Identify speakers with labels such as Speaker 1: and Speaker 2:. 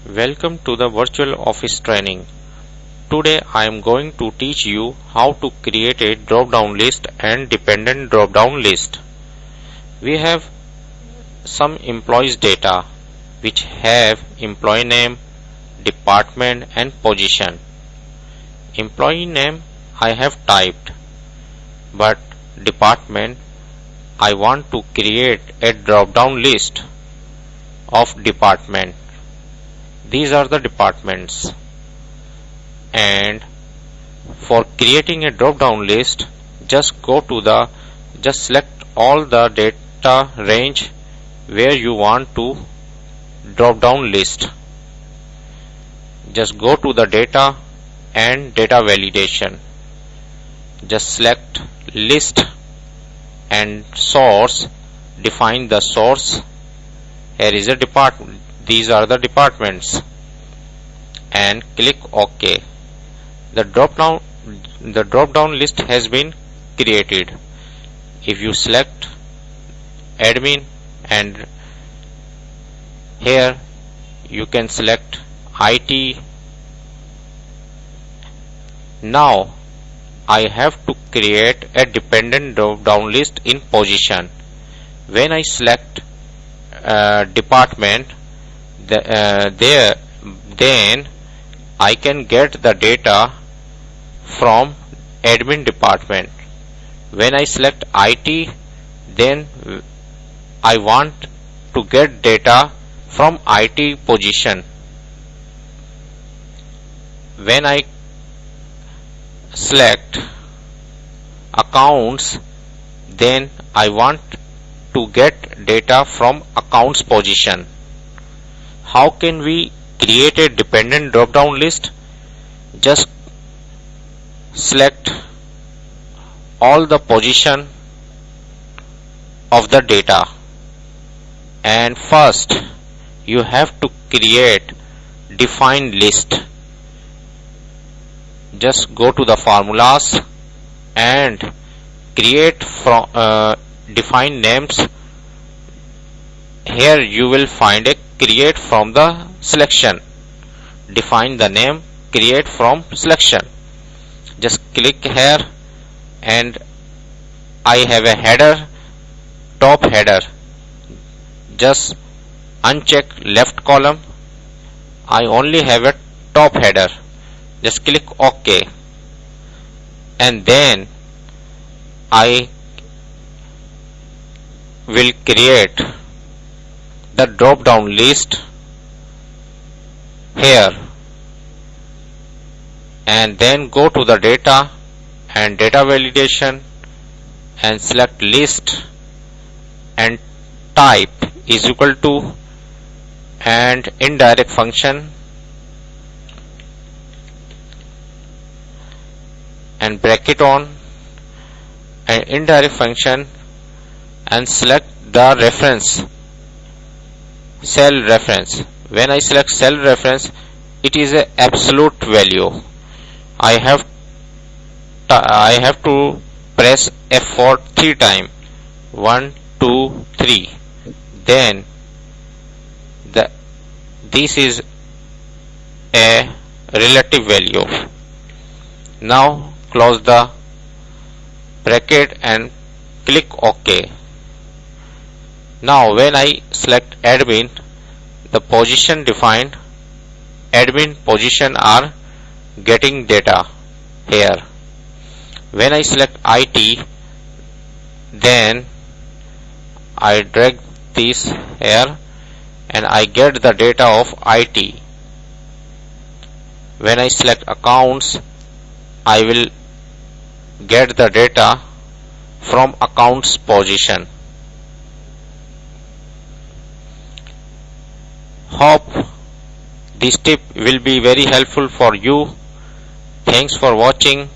Speaker 1: Welcome to the virtual office training. Today I am going to teach you how to create a drop-down list and dependent drop-down list. We have some employees data which have employee name, department and position. Employee name I have typed, but department I want to create a drop-down list of department. These are the departments, and for creating a drop down list just select all the data range where you want to drop down list. Just go to the data and data validation, just select list and source, define the source. Here is a department. These are the departments, and click OK. The drop down list has been created. If you select admin, and here you can select IT. Now I have to create a dependent drop down list in position. When I select department, then I can get the data from admin department. When I select IT, then I want to get data from IT position. When I select accounts, then I want to get data from accounts position. How can we create a dependent drop down list? Just select all the position of the data, and first you have to create define list. Just go to the formulas and create from define names. Here you will find a create from the selection. Define the name, create from selection. Just click here, and I have a header, top header. Just uncheck left column. I only have a top header. Just click OK, and then I will create the drop down list here, and then go to the data and data validation and select list and type is equal to and indirect function and bracket on and indirect function, and select the reference, cell reference. When I select cell reference, it is a absolute value. I have to press F4 3 times. 1, 2, 3. Then this is a relative value. Now close the bracket and click OK. Now when I select admin, the position defined admin position are getting data here. When I select IT, then I drag this here and I get the data of IT. When I select accounts, I will get the data from accounts position. Hope this tip will be very helpful for you. Thanks for watching.